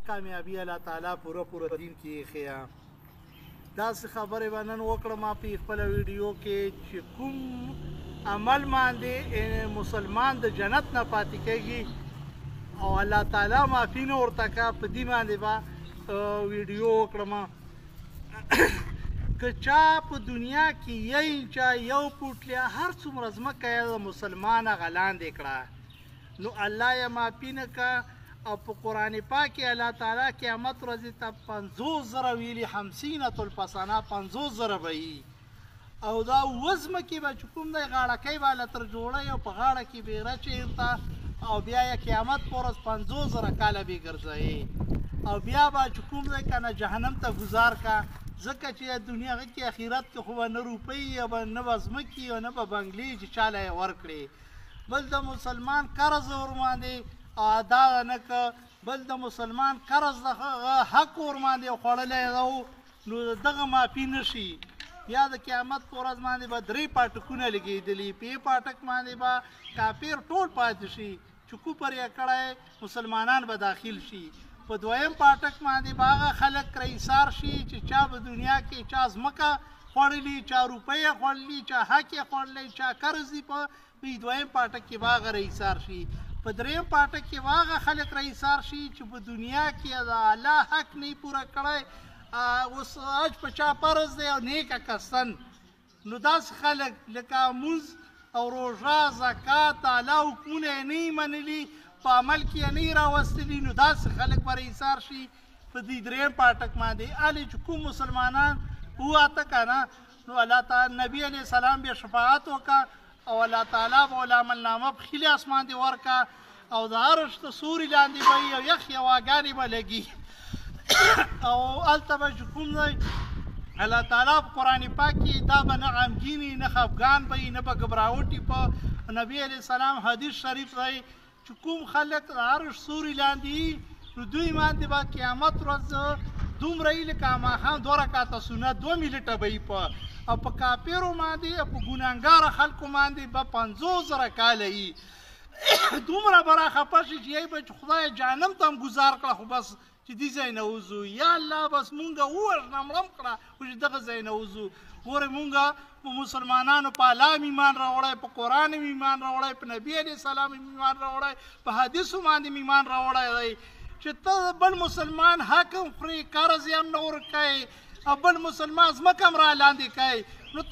کامیابی الله تعالی پوره دین کې خیا داسې خبرې به نن وکړم په خپل ویډیو کې چې کوم عمل باندې مسلمان د جنت نه پاتې کېږي او الله تعالی معافي نه ورته کا په دې باندې به ویډیو وکړم که چا په دنیا کې یو پوټلیا هر څومره ځمکه یې د مسلمان غلاندې کړه نو الله یې معافي نه کا او په قرآن پاک کې الله تعالی قیامت ورځې ته 50,000 ویلي 50 الفسانه 50,000 به وي او دا وزمه کې به چې کوم دی غاړکۍ به هله تر جوړی او په غاړه کې بیغره چېرته او بیا یې قیامت په ورځ 50,000 کاله بې ګرځوي او بیا به چې کوم دی که نه جهنم ته ګزار کا ځکه چې دنیا کې اخرت کې خو به نه روپۍ یا به نه به ځمکې او نه به بنګلې چې چاله یې ورکړې بل د مسلمان قرض ورباندې ادا نه که بل د مسلمان قرض د حق ورباندې خوړلی نو دغه معافي نه شي بیا د قیامت په ورځ باندې به 3 پاټکونه لګېدلي په یې پاټک باندې به کافر ټول پاتې شي چې کوپر یې کړی مسلمانان به داخل شي په دویم پاټک باندې به هغه خلک رئیسار شي چې چا په دنیا کې چا ځمکه خوړلي چا روپۍ یې خوړلي چا حق یې خوړلی چا قرض دي په دویم پاټک کې به هغه رئیسار شي په دریم پاټک کې به هغه خلک رئیسار شي چې په دنیا کې د الله حق نه پوره کړی اوس حج په چا فرض دی او نیکه کسن نو داسې خلک لکه مونځ او روژه زکات الله حکمونه یې نه منلي په عمل کې یې نه راوستلي نو داسې خلک به رئیسار شي په دې دریم پاټک باندې هلې چې کوم مسلمانان وواته که نه نو الله تعالی نبي علیه السلام بیا شفاعت وکړه او الله تعالی به ول عملنامه په خیلې اسمان دې ورکړه او د عرش د سوري لاندې به وي او یخې هواګانې به لګي او هلته به چې کوم دی الله تعالی په قرآن پاک کې دا به نه غمګین وي نه خفګان به وي نه به ګبراوټ وي په نبي علیه السلام حدیث شریف دی چې کوم خلک د عرش سوري لاندې نو دوی باندې به قیامت ورځ دومره وي لکه ماښام 2 رکعته سنت 2 منټه به وي او په کافرو باندې او په ګناهګاره خلکو باندې به 50,000 کاله وي دومره به راخفه شي چې یی به چې خدای جهنم ته هم ګزار کړه خو بس چې دې ځای نه وځو یا الله بس مونږ ووژنه مړم کړه خو چې دغه ځای نه وځو ګورې مونږ په مسلمانانو په الله ایمان راوړی په قرآن ایمان راوړی په نبي علیه السلام ایمان راوړی په حدیثو باندې ایمان راوړی دی چې ته بل مسلمان حق هم خورې قرض یې هم نه ورکوې او بل مسلمان ځمکه هم را لاندې کوې نو